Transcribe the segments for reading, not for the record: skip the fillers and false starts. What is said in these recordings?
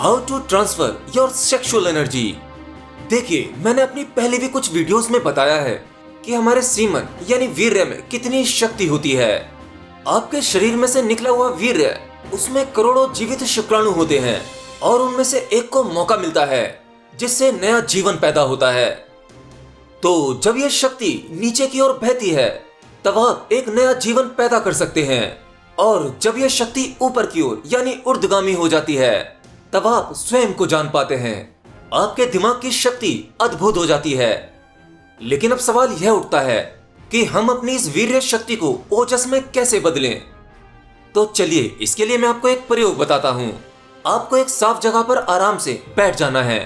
How to transfer your sexual energy. देखिए, मैंने अपनी पहले भी कुछ वीडियोस में बताया है कि हमारे सीमन यानी वीर्य में कितनी शक्ति होती है। आपके शरीर में से निकला हुआ वीर्य, उसमें करोड़ों जीवित शुक्राणु होते हैं और उनमें से एक को मौका मिलता है जिससे नया जीवन पैदा होता है। तो जब यह शक्ति नीचे की ओर बहती है तब आप एक नया जीवन पैदा कर सकते हैं, और जब यह शक्ति ऊपर की ओर यानी ऊर्ध्वगामी हो जाती है तब आप स्वयं को जान पाते हैं। आपके दिमाग की शक्ति अद्भुत हो जाती है। लेकिन अब सवाल यह उठता है कि हम अपनी इस वीर्य शक्ति को ओजस में कैसे बदलें। तो चलिए, इसके लिए मैं आपको एक प्रयोग बताता हूं। आपको एक साफ जगह पर आराम से बैठ जाना है।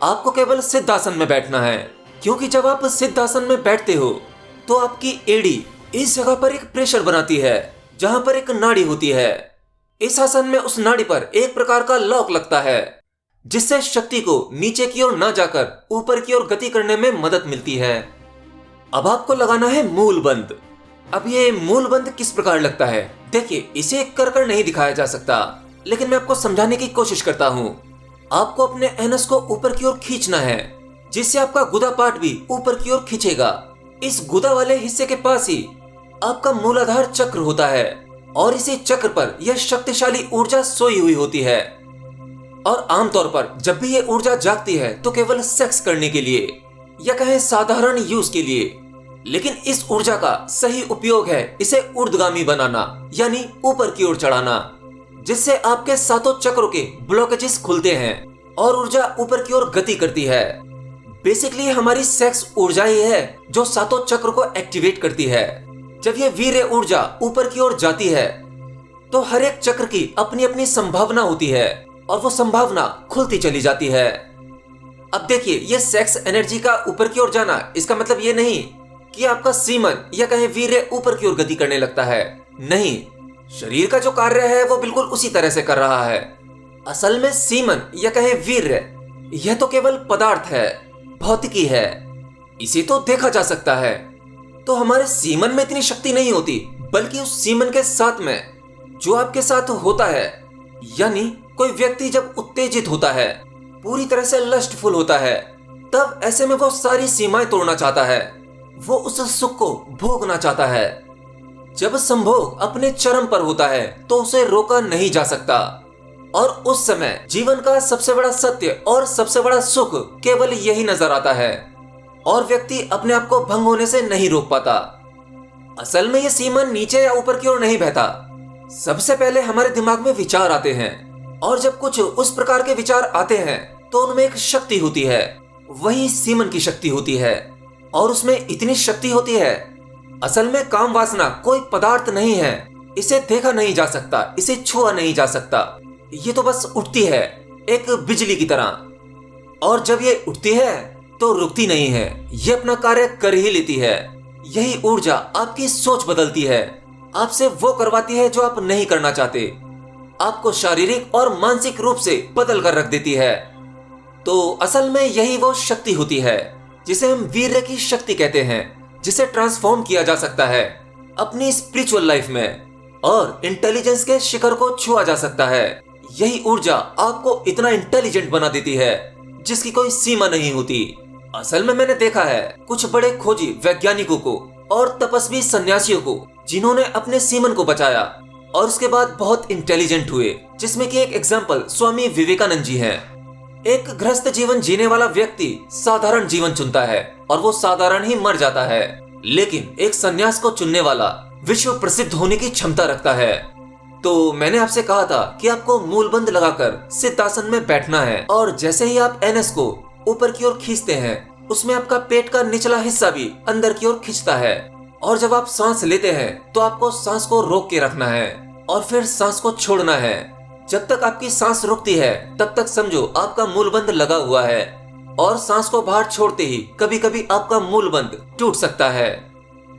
आपको केवल सिद्धासन में बैठना है, क्योंकि जब आप सिद्धासन में बैठते हो तो आपकी एड़ी इस जगह पर एक प्रेशर बनाती है जहां पर एक नाड़ी होती है। इस आसन में उस नाड़ी पर एक प्रकार का लॉक लगता है जिससे शक्ति को नीचे की ओर न जाकर ऊपर की ओर गति करने में मदद मिलती है। अब आपको लगाना है मूल बंद। अब ये मूल बंद किस प्रकार लगता है, देखिए, इसे कर नहीं दिखाया जा सकता, लेकिन मैं आपको समझाने की कोशिश करता हूँ। आपको अपने एनस को ऊपर की ओर खींचना है जिससे आपका गुदा पार्ट भी ऊपर की ओर खींचेगा। इस गुदा वाले हिस्से के पास ही आपका मूलाधार चक्र होता है और इसी चक्र पर यह शक्तिशाली ऊर्जा सोई हुई होती है। और आमतौर पर जब भी यह ऊर्जा जागती है तो केवल सेक्स करने के लिए या कहें साधारण यूज के लिए। लेकिन इस ऊर्जा का सही उपयोग है इसे ऊर्ध्वगामी बनाना यानी ऊपर की ओर चढ़ाना, जिससे आपके सातों चक्रों के ब्लॉकेजेस खुलते हैं और ऊर्जा ऊपर की ओर गति करती है। बेसिकली हमारी सेक्स ऊर्जा ही है जो सातों चक्र को एक्टिवेट करती है। जब यह वीर्य ऊर्जा ऊपर की ओर जाती है तो हर एक चक्र की अपनी अपनी संभावना होती है और वो संभावना खुलती चली जाती है। अब देखिए, ये सेक्स एनर्जी का ऊपर की ओर जाना, इसका मतलब ये नहीं कि आपका सीमन या कहें वीर्य ऊपर की ओर गति करने लगता है। नहीं, शरीर का जो कार्य है वो बिल्कुल उसी तरह से कर रहा है। असल में सीमन या कहें वीर्य, यह तो केवल पदार्थ है, भौतिकी है, इसे तो देखा जा सकता है। तो हमारे सीमन में इतनी शक्ति नहीं होती, बल्कि उस सीमन के साथ में जो आपके साथ होता है, यानी कोई व्यक्ति जब उत्तेजित होता है, पूरी तरह से लस्टफुल होता है, तब ऐसे में वो सारी सीमाएं तोड़ना चाहता है। वो उस सुख को भोगना चाहता है। जब संभोग अपने चरम पर होता है तो उसे रोका नहीं जा सकता, और उस समय जीवन का सबसे बड़ा सत्य और सबसे बड़ा सुख केवल यही नजर आता है, और व्यक्ति अपने आप को भंग होने से नहीं रोक पाता। असल में ये सीमन नीचे या ऊपर की ओर नहीं बहता। सबसे पहले हमारे दिमाग में विचार आते हैं, और जब कुछ उस प्रकार के विचार आते हैं तो उनमें एक शक्ति होती है, वही सीमन की शक्ति होती है, और उसमें इतनी शक्ति होती है। असल में काम वासना कोई पदार्थ नहीं है, इसे देखा नहीं जा सकता, इसे छुआ नहीं जा सकता। ये तो बस उठती है एक बिजली की तरह, और जब ये उठती है तो रुकती नहीं है, ये अपना कार्य कर ही लेती है। यही ऊर्जा आपकी सोच बदलती है, आपसे वो करवाती है जो आप नहीं करना चाहते, आपको शारीरिक और मानसिक रूप से बदल कर रख देती है। तो असल में यही वो शक्ति होती है जिसे हम वीर्य की शक्ति कहते हैं, जिसे ट्रांसफॉर्म किया जा सकता है अपनी स्पिरिचुअल लाइफ में, और इंटेलिजेंस के शिखर को छुआ जा सकता है। यही ऊर्जा आपको इतना इंटेलिजेंट बना देती है जिसकी कोई सीमा नहीं होती। असल में मैंने देखा है कुछ बड़े खोजी वैज्ञानिकों को और तपस्वी सन्यासियों को जिन्होंने अपने सीमन को बचाया और उसके बाद बहुत इंटेलिजेंट हुए, जिसमें कि एक एग्जाम्पल स्वामी विवेकानंद जी हैं। एक गृहस्थ जीवन जीने वाला व्यक्ति साधारण जीवन चुनता है और वो साधारण ही मर जाता है, लेकिन एक सन्यास को चुनने वाला विश्व प्रसिद्ध होने की क्षमता रखता है। तो मैंने आपसे कहा था कि आपको मूलबंद लगाकर सिद्धासन में बैठना है, और जैसे ही आप एनएस को ऊपर की ओर खींचते हैं, उसमें आपका पेट का निचला हिस्सा भी अंदर की ओर खिंचता है, और जब आप सांस लेते हैं तो आपको सांस को रोक के रखना है और फिर सांस को छोड़ना है। जब तक आपकी सांस रुकती है तब तक समझो आपका मूलबंद लगा हुआ है, और सांस को बाहर छोड़ते ही कभी कभी आपका मूलबंद टूट सकता है।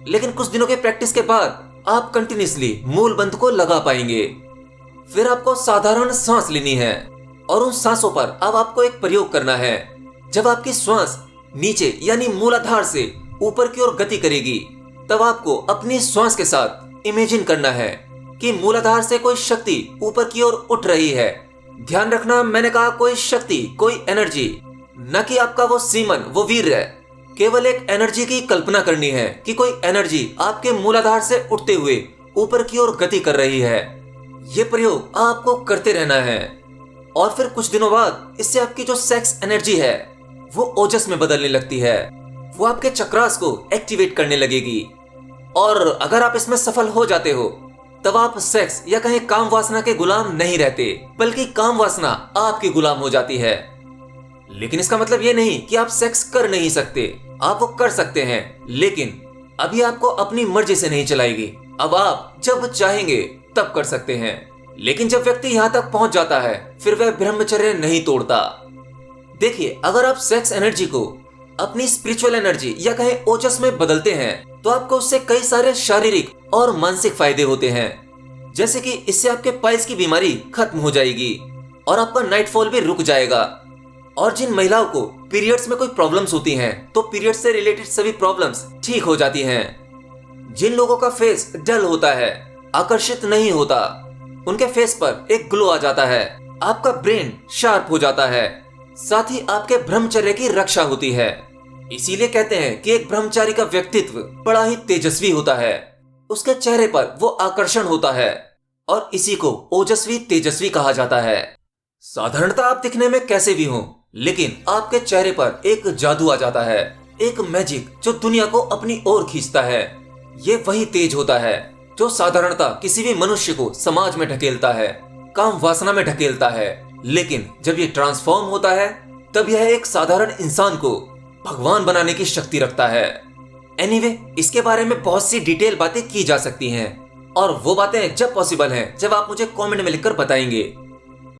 लेकिन कुछ दिनों के प्रैक्टिस के बाद आप कंटिन्यूसली मूलबंद को लगा पाएंगे। फिर आपको साधारण सांस लेनी है, और उन सांसों पर अब आपको एक प्रयोग करना है। जब आपकी श्वास नीचे यानी मूलाधार से ऊपर की ओर गति करेगी, तब आपको अपनी श्वास के साथ इमेजिन करना है कि मूलाधार से कोई शक्ति ऊपर की ओर उठ रही है ध्यान रखना, मैंने कहा कोई शक्ति, कोई एनर्जी, न कि आपका वो सीमन, वो वीर्य। केवल एक एनर्जी की कल्पना करनी है कि कोई एनर्जी आपके मूलाधार से उठते हुए ऊपर की ओर गति कर रही है। ये प्रयोग आपको करते रहना है और फिर कुछ दिनों बाद इससे आपकी जो सेक्स एनर्जी है वो ओजस में बदलने लगती है। वो आपके चक्रास को एक्टिवेट करने लगेगी और अगर आप इसमें सफल हो जाते हो तब आप सेक्स या कहीं काम वासना के गुलाम नहीं रहते, बल्कि काम वासना आपकी गुलाम हो जाती है। लेकिन इसका मतलब ये नहीं कि आप सेक्स कर नहीं सकते, आप वो कर सकते हैं, लेकिन अभी आपको अपनी मर्जी से नहीं चलाएगी। अब आप जब चाहेंगे तब कर सकते हैं। लेकिन जब व्यक्ति यहाँ तक पहुंच जाता है फिर वह ब्रह्मचर्य नहीं तोड़ता। देखिए, अगर आप सेक्स एनर्जी को अपनी स्पिरिचुअल एनर्जी या कहें ओजस में बदलते हैं तो आपको उससे कई सारे शारीरिक और मानसिक फायदे होते हैं। जैसे कि इससे आपके पाइल्स की बीमारी खत्म हो जाएगी और आपका नाइटफॉल भी रुक जाएगा। और जिन महिलाओं को पीरियड्स में कोई प्रॉब्लम्स होती हैं तो पीरियड्स से रिलेटेड सभी प्रॉब्लम्स ठीक हो जाती हैं। जिन लोगों का फेस डल होता है, आकर्षित नहीं होता, उनके फेस पर एक ग्लो आ जाता है, आपका ब्रेन शार्प हो जाता है, साथ ही आपके ब्रह्मचर्य की रक्षा होती है। इसीलिए कहते हैं कि एक ब्रह्मचारी का व्यक्तित्व बड़ा ही तेजस्वी होता है, उसके चेहरे पर वो आकर्षण होता है और इसी को ओजस्वी तेजस्वी कहा जाता है। साधारणतः आप दिखने में कैसे भी हो, लेकिन आपके चेहरे पर एक जादू आ जाता है, एक मैजिक जो दुनिया को अपनी ओर खींचता है। ये वही तेज होता है जो साधारणतः किसी भी मनुष्य को समाज में ढकेलता है, काम वासना में ढकेलता है। लेकिन जब ये ट्रांसफॉर्म होता है तब यह एक साधारण इंसान को भगवान बनाने की शक्ति रखता है। एनीवे, इसके बारे में बहुत सी डिटेल बातें की जा सकती हैं और वो बातें जब पॉसिबल हैं जब आप मुझे कमेंट में लिखकर बताएंगे।